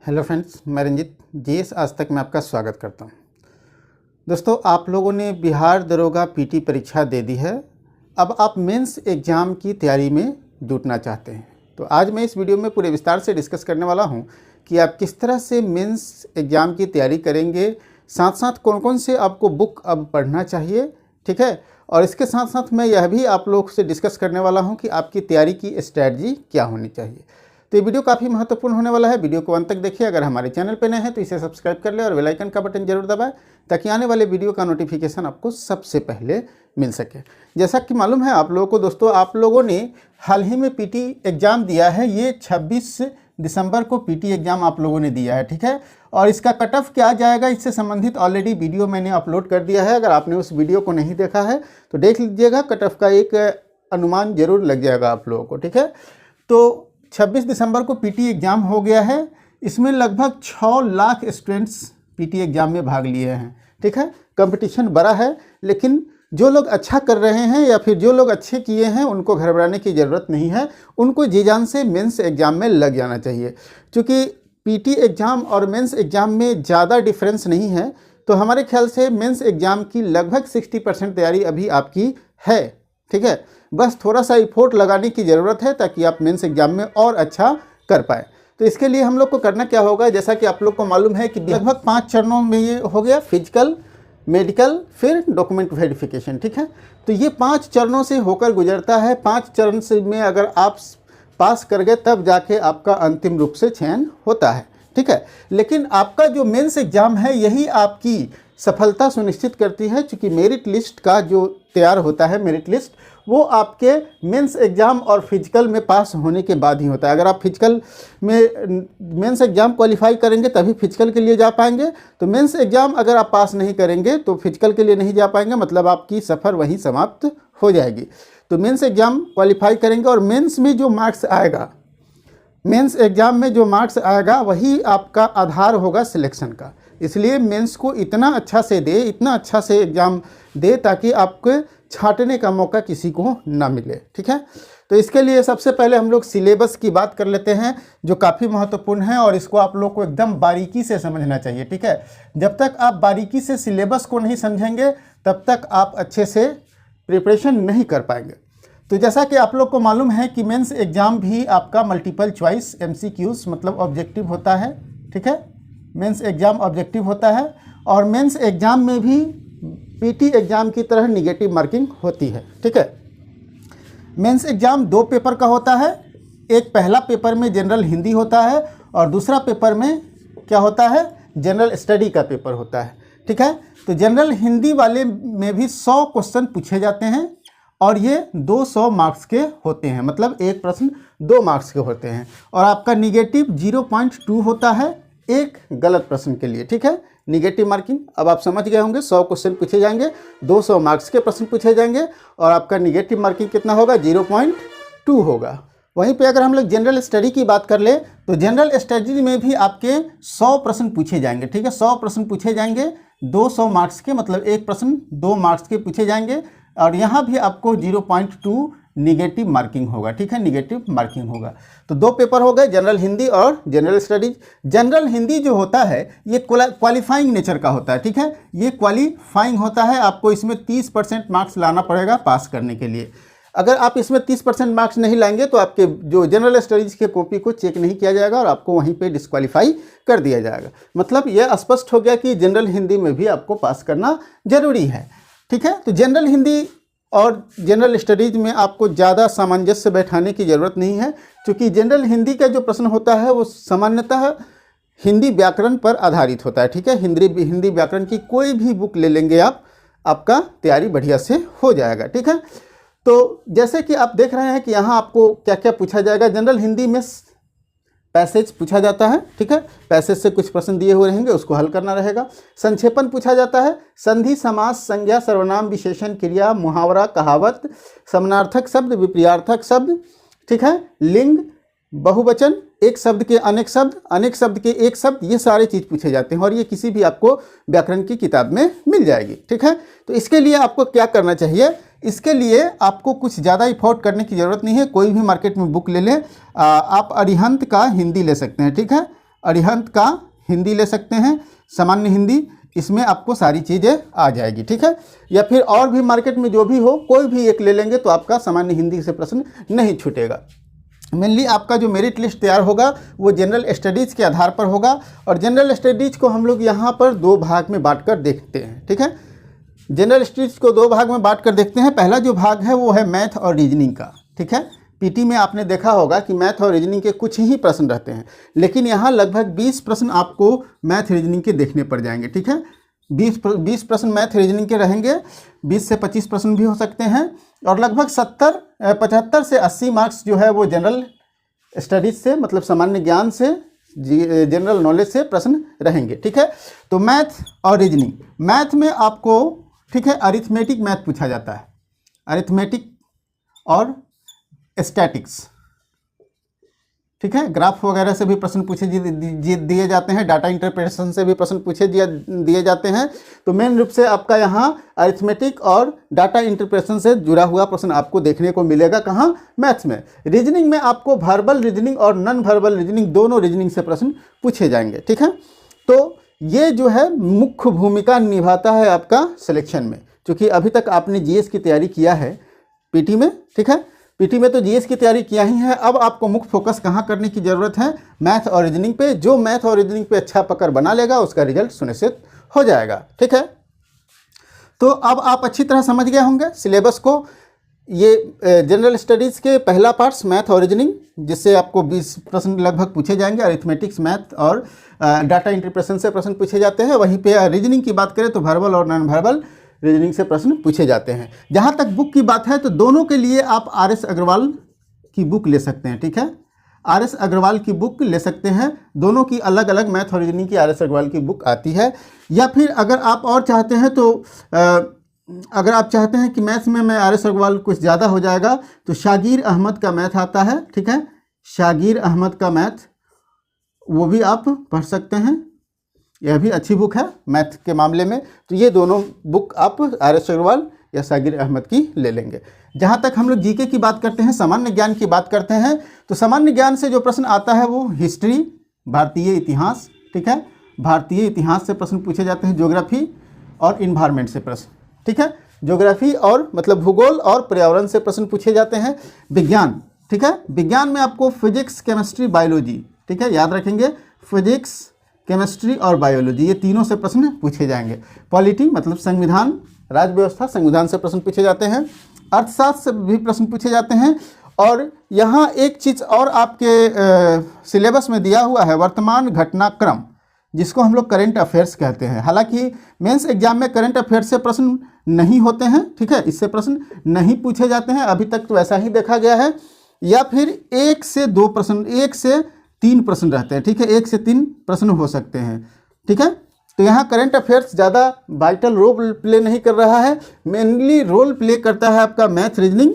Hello friends, मैं Ranjit GS आज तक में आपका स्वागत करता हूं। दोस्तों, आप लोगों ने बिहार दरोगा पीटी परीक्षा दे दी है। अब आप मेंस एग्ज़ाम की तैयारी में जुटना चाहते हैं, तो आज मैं इस वीडियो में पूरे विस्तार से डिस्कस करने वाला हूं कि आप किस तरह से मेंस एग्ज़ाम की तैयारी करेंगे, साथ साथ कौन कौन से आपको बुक अब पढ़ना चाहिए, ठीक है। और इसके साथ साथ मैं यह भी आप लोग से डिस्कस करने वाला हूँ कि आपकी तैयारी की स्ट्रैटेजी क्या होनी चाहिए। तो ये वीडियो काफ़ी महत्वपूर्ण होने वाला है। वीडियो को अंत तक देखिए। अगर हमारे चैनल पर नए हैं तो इसे सब्सक्राइब कर ले और बेल आइकन का बटन जरूर दबाएं ताकि आने वाले वीडियो का नोटिफिकेशन आपको सबसे पहले मिल सके। जैसा कि मालूम है आप लोगों को दोस्तों, आप लोगों ने हाल ही में पीटी एग्ज़ाम दिया है। ये 26 दिसंबर को पीटी एग्ज़ाम आप लोगों ने दिया है, ठीक है। और इसका कट ऑफ क्या जाएगा, इससे संबंधित ऑलरेडी वीडियो मैंने अपलोड कर दिया है। अगर आपने उस वीडियो को नहीं देखा है तो देख लीजिएगा। कट ऑफ का एक अनुमान जरूर लग जाएगा आप लोगों को, ठीक है। तो 26 दिसंबर को पीटी एग्ज़ाम हो गया है। इसमें लगभग 6 लाख स्टूडेंट्स पीटी एग्ज़ाम में भाग लिए हैं, ठीक है। कंपटीशन बड़ा है, लेकिन जो लोग अच्छा कर रहे हैं या फिर जो लोग अच्छे किए हैं उनको घबराने की ज़रूरत नहीं है। उनको जी जान से मेंस एग्ज़ाम में लग जाना चाहिए। क्योंकि पीटी एग्ज़ाम और मेंस एग्ज़ाम में ज़्यादा डिफरेंस नहीं है, तो हमारे ख्याल से मेंस एग्ज़ाम की लगभग 60% तैयारी अभी आपकी है, ठीक है। बस थोड़ा सा इफोर्ट लगाने की ज़रूरत है ताकि आप मेंस एग्ज़ाम में और अच्छा कर पाएँ। तो इसके लिए हम लोग को करना क्या होगा, जैसा कि आप लोग को मालूम है कि लगभग 5 चरणों में ये हो गया, फिजिकल, मेडिकल, फिर डॉक्यूमेंट वेरिफिकेशन, ठीक है। तो ये 5 चरणों से होकर गुजरता है। 5 चरण से में अगर आप पास कर गए तब जाके आपका अंतिम रूप से चयन होता है, ठीक है। लेकिन आपका जो मेंस एग्ज़ाम है यही आपकी सफलता सुनिश्चित करती है। चूँकि मेरिट लिस्ट का जो तैयार होता है, मेरिट लिस्ट, वो आपके मेंस एग्ज़ाम और फिजिकल में पास होने के बाद ही होता है। अगर आप फिजिकल में मेंस एग्ज़ाम क्वालिफाई करेंगे तभी फिजिकल के लिए जा पाएंगे। तो मेंस एग्ज़ाम अगर आप पास नहीं करेंगे तो फिजिकल के लिए नहीं जा पाएंगे, मतलब आपकी सफ़र वहीं समाप्त हो जाएगी। तो मेंस एग्ज़ाम क्वालिफाई करेंगे और मेंस में जो मार्क्स आएगा, मेंस एग्ज़ाम में जो मार्क्स आएगा वही आपका आधार होगा सिलेक्शन का। इसलिए मेंस को इतना अच्छा से दे, इतना अच्छा से एग्ज़ाम दे ताकि आपके छांटने का मौका किसी को ना मिले, ठीक है। तो इसके लिए सबसे पहले हम लोग सिलेबस की बात कर लेते हैं, जो काफ़ी महत्वपूर्ण है और इसको आप लोग को एकदम बारीकी से समझना चाहिए, ठीक है। जब तक आप बारीकी से सिलेबस को नहीं समझेंगे तब तक आप अच्छे से प्रिपरेशन नहीं कर पाएंगे। तो जैसा कि आप लोग को मालूम है कि मेंस एग्ज़ाम भी आपका मल्टीपल चॉइस MCQs मतलब ऑब्जेक्टिव होता है, ठीक है। मेंस एग्ज़ाम ऑब्जेक्टिव होता है और मेंस एग्ज़ाम में भी पीटी एग्ज़ाम की तरह निगेटिव मार्किंग होती है, ठीक है। मेंस एग्ज़ाम 2 पेपर का होता है। एक पहला पेपर में जनरल हिंदी होता है और दूसरा पेपर में क्या होता है, जनरल स्टडी का पेपर होता है, ठीक है। तो जनरल हिंदी वाले में भी 100 क्वेश्चन पूछे जाते हैं और ये 200 मार्क्स के होते हैं, मतलब एक प्रश्न 2 मार्क्स के होते हैं। और आपका निगेटिव 0.2 होता है एक गलत प्रश्न के लिए, ठीक है। निगेटिव मार्किंग अब आप समझ गए होंगे, 100 क्वेश्चन पूछे जाएंगे, 200 मार्क्स के प्रश्न पूछे जाएंगे और आपका निगेटिव मार्किंग कितना होगा, 0.2 होगा। वहीं पे अगर हम लोग जनरल स्टडी की बात कर ले तो जनरल स्टडी में भी आपके 100 प्रश्न पूछे जाएंगे, ठीक है। 100 प्रश्न पूछे जाएंगे 200 मार्क्स के, मतलब एक प्रश्न 2 मार्क्स के पूछे जाएंगे और यहाँ भी आपको 0.2 निगेटिव मार्किंग होगा, ठीक है। निगेटिव मार्किंग होगा। तो 2 पेपर हो गए, जनरल हिंदी और जनरल स्टडीज। जनरल हिंदी जो होता है ये क्वालिफाइंग नेचर का होता है, ठीक है। ये क्वालिफाइंग होता है, आपको इसमें 30% मार्क्स लाना पड़ेगा पास करने के लिए। अगर आप इसमें 30% मार्क्स नहीं लाएंगे तो आपके जो जनरल स्टडीज के कॉपी को चेक नहीं किया जाएगा और आपको वहीं पे डिस्क्वालीफाई कर दिया जाएगा। मतलब यह स्पष्ट हो गया कि जनरल हिंदी में भी आपको पास करना जरूरी है, ठीक है। तो जनरल हिंदी और जनरल स्टडीज़ में आपको ज़्यादा सामंजस्य बैठाने की ज़रूरत नहीं है, क्योंकि जनरल हिंदी का जो प्रश्न होता है वो सामान्यतः हिंदी व्याकरण पर आधारित होता है, ठीक है। हिंदी व्याकरण की कोई भी बुक ले लेंगे आप, आपका तैयारी बढ़िया से हो जाएगा, ठीक है। तो जैसे कि आप देख रहे हैं कि यहाँ आपको क्या क्या पूछा जाएगा। जनरल हिंदी में पैसेज पूछा जाता है, ठीक है। पैसेज से कुछ प्रश्न दिए हुए रहेंगे, उसको हल करना रहेगा। संक्षेपण पूछा जाता है, संधि, समास, संज्ञा, सर्वनाम, विशेषण, क्रिया, मुहावरा, कहावत, समानार्थक शब्द, विपर्यार्थक शब्द, ठीक है। लिंग, बहुवचन, एक शब्द के अनेक शब्द, अनेक शब्द के एक शब्द, ये सारे चीज़ पूछे जाते हैं और ये किसी भी आपको व्याकरण की किताब में मिल जाएगी, ठीक है। तो इसके लिए आपको क्या करना चाहिए, इसके लिए आपको कुछ ज़्यादा इफोर्ट करने की ज़रूरत नहीं है। कोई भी मार्केट में बुक ले लें, आप अरिहंत का हिंदी ले सकते हैं, ठीक है। अरिहंत का हिंदी ले सकते हैं, सामान्य हिंदी, इसमें आपको सारी चीज़ें आ जाएगी, ठीक है। या फिर और भी मार्केट में जो भी हो कोई भी एक ले लेंगे तो आपका सामान्य हिंदी से प्रश्न नहीं छूटेगा। मेनली आपका जो मेरिट लिस्ट तैयार होगा वो जनरल स्टडीज़ के आधार पर होगा, और जनरल स्टडीज़ को हम लोग यहाँ पर 2 भाग में बांट कर देखते हैं, ठीक है। जनरल स्टडीज़ को 2 भाग में बांट कर देखते हैं। पहला जो भाग है वो है मैथ और रीजनिंग का, ठीक है। पीटी में आपने देखा होगा कि मैथ और रीजनिंग के कुछ ही प्रश्न रहते हैं, लेकिन यहाँ लगभग 20 प्रश्न आपको मैथ रीजनिंग के देखने पड़ जाएंगे, ठीक है। 20 प्रश्न मैथ रीजनिंग के रहेंगे, 20 से 25 प्रश्न भी हो सकते हैं, और लगभग 75 से 80 मार्क्स जो है वो जनरल स्टडीज़ से, मतलब सामान्य ज्ञान से, जनरल नॉलेज से प्रश्न रहेंगे, ठीक है। तो मैथ और रीजनिंग, मैथ में आपको, ठीक है, अरिथमेटिक मैथ पूछा जाता है, अरिथमेटिक और स्टैटिक्स, ठीक है। ग्राफ वगैरह से भी प्रश्न पूछे दिए जाते हैं, डाटा इंटरप्रिटेशन से भी प्रश्न पूछे दिए जाते हैं। तो मेन रूप से आपका यहाँ अरिथमेटिक और डाटा इंटरप्रिटेशन से जुड़ा हुआ प्रश्न आपको देखने को मिलेगा। कहाँ? मैथ्स में। रीजनिंग में आपको वर्बल रीजनिंग और नॉन वर्बल रीजनिंग, दोनों रीजनिंग से प्रश्न पूछे जाएंगे, ठीक है। तो ये जो है मुख्य भूमिका निभाता है आपका सिलेक्शन में, क्योंकि अभी तक आपने जीएस की तैयारी किया है पीटी में, ठीक है। पीटी में तो जीएस की तैयारी किया ही है। अब आपको मुख्य फोकस कहाँ करने की ज़रूरत है? मैथ और रीजनिंग पे। जो मैथ और रीजनिंग पे अच्छा पकड़ बना लेगा उसका रिजल्ट सुनिश्चित हो जाएगा, ठीक है। तो अब आप अच्छी तरह समझ गए होंगे सिलेबस को। ये जनरल स्टडीज़ के पहला पार्ट्स मैथ और रीजनिंग, जिससे आपको 20 प्रश्न लगभग पूछे जाएंगे। अरिथमेटिक्स, मैथ और डाटा इंटरप्रिटेशन से प्रश्न पूछे जाते हैं। वहीं पे रीजनिंग की बात करें तो वर्बल और नॉन वर्बल रीजनिंग से प्रश्न पूछे जाते हैं। जहाँ तक बुक की बात है तो दोनों के लिए आप आर.एस. अग्रवाल की बुक ले सकते हैं, ठीक है। आर.एस. अग्रवाल की बुक ले सकते हैं। दोनों की अलग अलग मैथ और रीजनिंग की आर.एस. अग्रवाल की बुक आती है। या फिर अगर आप और चाहते हैं तो अगर आप चाहते हैं कि मैथ्स में मैं आर.एस. अग्रवाल कुछ ज़्यादा हो जाएगा तो शागिर अहमद का मैथ आता है, ठीक है। शागिर अहमद का मैथ, वो भी आप पढ़ सकते हैं। यह भी अच्छी बुक है मैथ के मामले में। तो ये दोनों बुक आप आर.एस. अग्रवाल या शागिर अहमद की ले लेंगे। जहाँ तक हम लोग जीके की बात करते हैं, सामान्य ज्ञान की बात करते हैं, तो सामान्य ज्ञान से जो प्रश्न आता है वो हिस्ट्री, भारतीय इतिहास, ठीक है। भारतीय इतिहास से प्रश्न पूछे जाते हैं। ज्योग्राफी और इन्वायरमेंट से प्रश्न, ठीक है। ज्योग्राफी और मतलब भूगोल और पर्यावरण से प्रश्न पूछे जाते हैं। विज्ञान, ठीक है। विज्ञान में आपको फिजिक्स, केमिस्ट्री, बायोलॉजी, ठीक है, याद रखेंगे। फिजिक्स, केमिस्ट्री और बायोलॉजी, ये तीनों से प्रश्न पूछे जाएंगे। पॉलिटी मतलब संविधान, राज्य व्यवस्था, संविधान से प्रश्न पूछे जाते हैं। अर्थशास्त्र से भी प्रश्न पूछे जाते हैं। और यहाँ एक चीज़ और आपके सिलेबस में दिया हुआ है, वर्तमान घटनाक्रम, जिसको हम लोग करंट अफेयर्स कहते हैं। हालांकि मेंस एग्जाम में करंट अफेयर्स से प्रश्न नहीं होते हैं, ठीक है, इससे प्रश्न नहीं पूछे जाते हैं। अभी तक तो ऐसा ही देखा गया है। या फिर 1 से 2 प्रश्न, 1 से 3 प्रश्न रहते हैं, ठीक है। 1 से 3 प्रश्न हो सकते हैं, ठीक है। तो यहाँ करंट अफेयर्स ज़्यादा वाइटल रोल प्ले नहीं कर रहा है। मेनली रोल प्ले करता है आपका math, reasoning,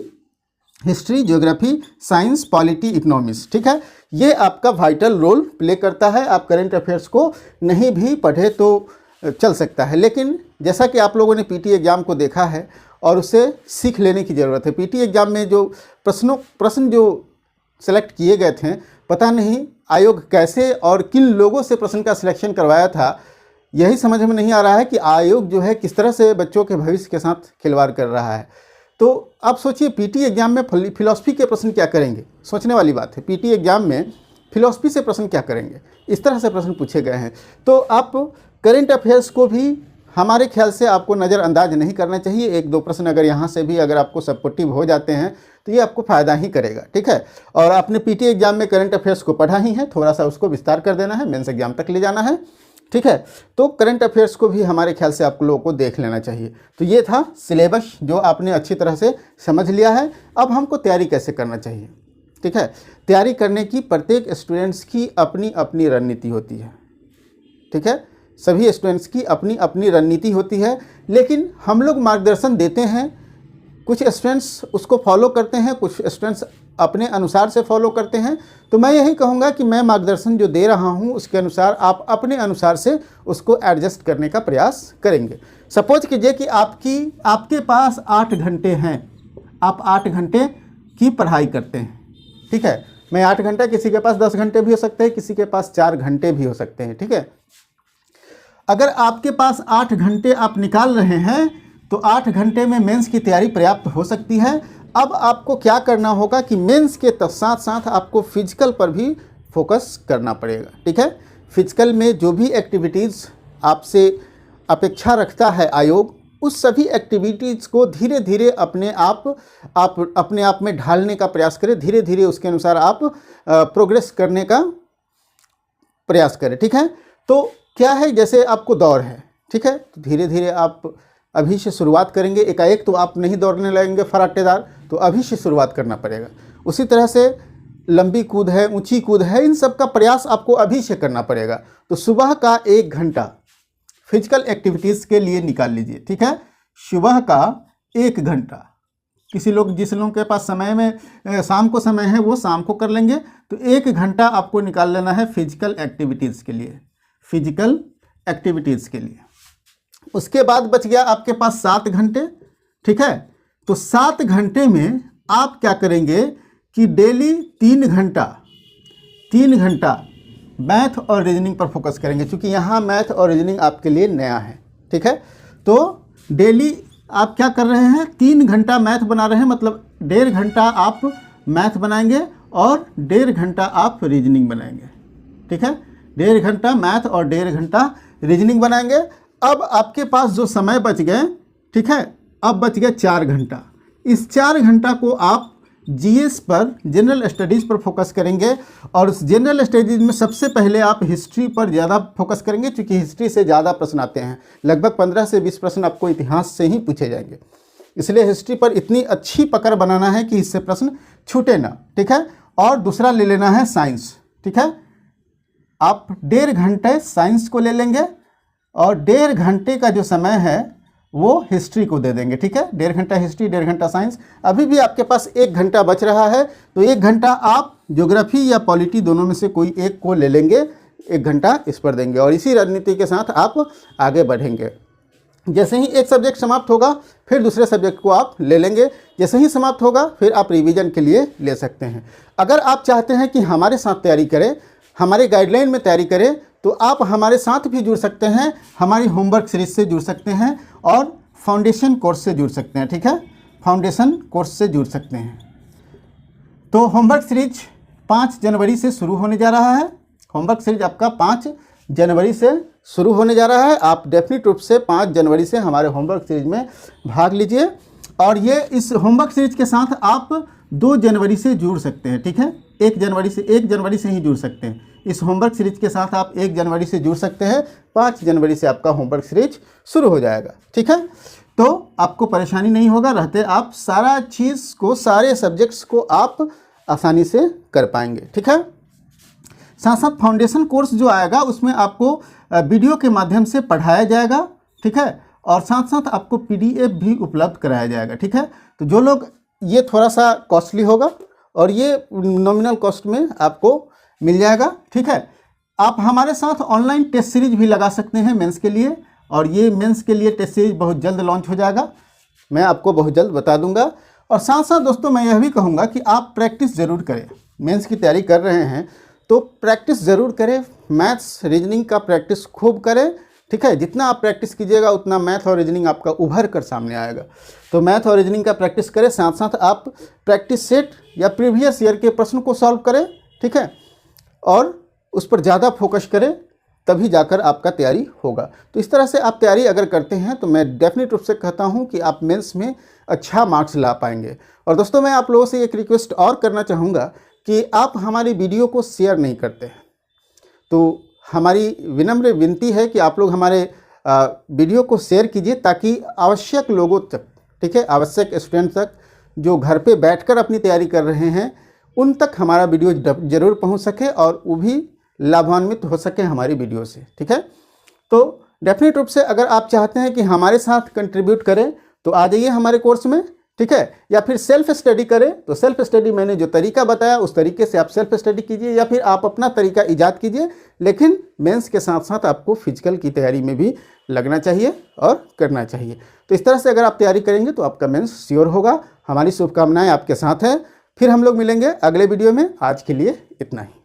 history, geography, science, polity, economics, ठीक है। ये आपका वाइटल रोल प्ले करता है। आप करंट अफेयर्स को नहीं भी पढ़े तो चल सकता है, लेकिन जैसा कि आप लोगों ने पीटी एग्ज़ाम को देखा है और उसे सीख लेने की ज़रूरत है। पीटी एग्ज़ाम में जो प्रश्न जो सेलेक्ट किए गए थे, पता नहीं आयोग कैसे और किन लोगों से प्रश्न का सिलेक्शन करवाया था, यही समझ में नहीं आ रहा है कि आयोग जो है किस तरह से बच्चों के भविष्य के साथ खिलवाड़ कर रहा है। तो आप सोचिए पीटी एग्जाम में फिलॉसफी के प्रश्न क्या करेंगे, सोचने वाली बात है। पीटी एग्जाम में फिलॉसफी से प्रश्न क्या करेंगे, इस तरह से प्रश्न पूछे गए हैं। तो आप करंट अफेयर्स को भी हमारे ख्याल से आपको नज़रअंदाज नहीं करना चाहिए। 1-2 प्रश्न अगर यहाँ से भी अगर आपको सपोर्टिव हो जाते हैं तो ये आपको फ़ायदा ही करेगा, ठीक है। और आपने पीटी एग्जाम में करंट अफेयर्स को पढ़ा ही है, थोड़ा सा उसको विस्तार कर देना है, मेंस एग्जाम तक ले जाना है, ठीक है। तो करंट अफेयर्स को भी हमारे ख्याल से आप लोगों को देख लेना चाहिए। तो ये था सिलेबस जो आपने अच्छी तरह से समझ लिया है। अब हमको तैयारी कैसे करना चाहिए, ठीक है। तैयारी करने की प्रत्येक स्टूडेंट्स की अपनी अपनी रणनीति होती है, ठीक है। सभी स्टूडेंट्स की अपनी अपनी रणनीति होती है, लेकिन हम लोग मार्गदर्शन देते हैं। कुछ स्टूडेंट्स उसको फॉलो करते हैं, कुछ स्टूडेंट्स अपने अनुसार से फॉलो करते हैं। तो मैं यही कहूँगा कि मैं मार्गदर्शन जो दे रहा हूँ उसके अनुसार आप अपने अनुसार से उसको एडजस्ट करने का प्रयास करेंगे। सपोज कीजिए कि आपके पास 8 घंटे हैं, आप 8 घंटे की पढ़ाई करते हैं, ठीक है। मैं 8 घंटा, किसी के पास 10 घंटे भी हो सकते हैं, किसी के पास 4 घंटे भी हो सकते हैं, ठीक है। अगर आपके पास 8 घंटे आप निकाल रहे हैं तो 8 घंटे में मेंस की तैयारी पर्याप्त हो सकती है। अब आपको क्या करना होगा कि मेंस के साथ साथ आपको फिजिकल पर भी फोकस करना पड़ेगा, ठीक है। फिजिकल में जो भी एक्टिविटीज़ आपसे अपेक्षा रखता है आयोग, उस सभी एक्टिविटीज़ को धीरे धीरे अपने आप में ढालने का प्रयास करें, धीरे धीरे उसके अनुसार आप प्रोग्रेस करने का प्रयास करें, ठीक है। तो क्या है, जैसे आपको दौड़ है, ठीक है, तो धीरे धीरे आप अभी से शुरुआत करेंगे, एकाएक तो आप नहीं दौड़ने लगेंगे फराटेदार, तो अभी से शुरुआत करना पड़ेगा। उसी तरह से लंबी कूद है, ऊंची कूद है, इन सब का प्रयास आपको अभी से करना पड़ेगा। तो सुबह का 1 घंटा फिजिकल एक्टिविटीज़ के लिए निकाल लीजिए, ठीक है। सुबह का 1 घंटा, जिस लोगों के पास समय में शाम को समय है वो शाम को कर लेंगे, तो 1 घंटा आपको निकाल लेना है फिजिकल एक्टिविटीज़ के लिए, फिजिकल एक्टिविटीज़ के लिए। उसके बाद बच गया आपके पास 7 घंटे, ठीक है। तो 7 घंटे में आप क्या करेंगे कि डेली 3 घंटा मैथ और रीजनिंग पर फोकस करेंगे, क्योंकि यहाँ मैथ और रीजनिंग आपके लिए नया है, ठीक है। तो डेली आप क्या कर रहे हैं, 3 घंटा मैथ बना रहे हैं, मतलब 1.5 घंटा आप मैथ बनाएंगे और 1.5 घंटा आप रीजनिंग बनाएंगे, ठीक है। 1.5 घंटा मैथ और 1.5 घंटा रीजनिंग बनाएंगे। अब आपके पास जो समय बच गए, ठीक है, अब बच गया 4 घंटा। इस 4 घंटा को आप जीएस पर, जनरल स्टडीज़ पर फोकस करेंगे, और उस जनरल स्टडीज़ में सबसे पहले आप हिस्ट्री पर ज़्यादा फोकस करेंगे, क्योंकि हिस्ट्री से ज़्यादा प्रश्न आते हैं। लगभग 15 से 20 प्रश्न आपको इतिहास से ही पूछे जाएंगे, इसलिए हिस्ट्री पर इतनी अच्छी पकड़ बनाना है कि इससे प्रश्न छूटे ना, ठीक है। और दूसरा ले लेना है साइंस, ठीक है। आप 1.5 घंटे साइंस को ले लेंगे और 1.5 घंटे का जो समय है वो हिस्ट्री को दे देंगे, ठीक है। 1.5 घंटा हिस्ट्री, 1.5 घंटा साइंस। अभी भी आपके पास 1 घंटा बच रहा है, तो 1 घंटा आप ज्योग्राफी या पॉलिटी दोनों में से कोई एक को ले लेंगे, 1 घंटा इस पर देंगे, और इसी रणनीति के साथ आप आगे बढ़ेंगे। जैसे ही एक सब्जेक्ट समाप्त होगा फिर दूसरे सब्जेक्ट को आप ले लेंगे, जैसे ही समाप्त होगा फिर आप रिवीजन के लिए ले सकते हैं। अगर आप चाहते हैं कि हमारे साथ तैयारी करें, हमारे गाइडलाइन में तैयारी करें, तो आप हमारे साथ भी जुड़ सकते हैं, हमारी होमवर्क सीरीज से जुड़ सकते हैं और फाउंडेशन कोर्स से जुड़ सकते हैं, ठीक है। फाउंडेशन कोर्स से जुड़ सकते हैं। तो होमवर्क सीरीज 5 जनवरी से शुरू होने जा रहा है। होमवर्क सीरीज आपका 5 जनवरी से शुरू होने जा रहा है। आप डेफिनेट रूप से 5 जनवरी से हमारे होमवर्क सीरीज में भाग लीजिए, और ये इस होमवर्क सीरीज के साथ आप 2 जनवरी से जुड़ सकते हैं, ठीक है। 1 जनवरी से ही जुड़ सकते हैं। इस होमवर्क सीरीज के साथ आप 1 जनवरी से जुड़ सकते हैं। 5 जनवरी से आपका होमवर्क सीरीज शुरू हो जाएगा, ठीक है। तो आपको परेशानी नहीं होगा, रहते आप सारा चीज़ को, सारे सब्जेक्ट्स को आप आसानी से कर पाएंगे, ठीक है। साथ साथ फाउंडेशन कोर्स जो आएगा उसमें आपको वीडियो के माध्यम से पढ़ाया जाएगा, ठीक है, और साथ साथ आपको PDF भी उपलब्ध कराया जाएगा, ठीक है। तो जो लोग, ये थोड़ा सा कॉस्टली होगा और ये नॉमिनल कॉस्ट में आपको मिल जाएगा, ठीक है। आप हमारे साथ ऑनलाइन टेस्ट सीरीज भी लगा सकते हैं मेंस के लिए, और ये मेंस के लिए टेस्ट सीरीज बहुत जल्द लॉन्च हो जाएगा, मैं आपको बहुत जल्द बता दूंगा। और साथ साथ दोस्तों मैं यह भी कहूँगा कि आप प्रैक्टिस ज़रूर करें। मेंस की तैयारी कर रहे हैं तो प्रैक्टिस ज़रूर करें, मैथ्स रीजनिंग का प्रैक्टिस खूब करें, ठीक है। जितना आप प्रैक्टिस कीजिएगा उतना मैथ और रीजनिंग आपका उभर कर सामने आएगा। तो मैथ और रीजनिंग का प्रैक्टिस करें, साथ साथ आप प्रैक्टिस सेट या प्रीवियस ईयर के प्रश्न को सॉल्व करें, ठीक है, और उस पर ज़्यादा फोकस करें, तभी जाकर आपका तैयारी होगा। तो इस तरह से आप तैयारी अगर करते हैं तो मैं डेफिनेट रूप से कहता हूं कि आप मेंस में अच्छा मार्क्स ला पाएंगे। और दोस्तों मैं आप लोगों से एक रिक्वेस्ट और करना चाहूँगा कि आप हमारी वीडियो को शेयर नहीं करते हैं, तो हमारी विनम्र विनती है कि आप लोग हमारे वीडियो को शेयर कीजिए, ताकि आवश्यक लोगों तक, ठीक है, आवश्यक स्टूडेंट तक जो घर पे बैठकर अपनी तैयारी कर रहे हैं उन तक हमारा वीडियो ज़रूर पहुंच सके और वो भी लाभान्वित हो सके हमारी वीडियो से, ठीक है। तो डेफिनेट रूप से अगर आप चाहते हैं कि हमारे साथ कंट्रीब्यूट करें तो आ जाइए हमारे कोर्स में, ठीक है, या फिर सेल्फ स्टडी करें तो सेल्फ स्टडी मैंने जो तरीका बताया उस तरीके से आप सेल्फ स्टडी कीजिए, या फिर आप अपना तरीका ईजाद कीजिए, लेकिन मेंस के साथ साथ आपको फिजिकल की तैयारी में भी लगना चाहिए और करना चाहिए। तो इस तरह से अगर आप तैयारी करेंगे तो आपका मेंस श्योर होगा। हमारी शुभकामनाएं आपके साथ है। फिर हम लोग मिलेंगे अगले वीडियो में। आज के लिए इतना ही।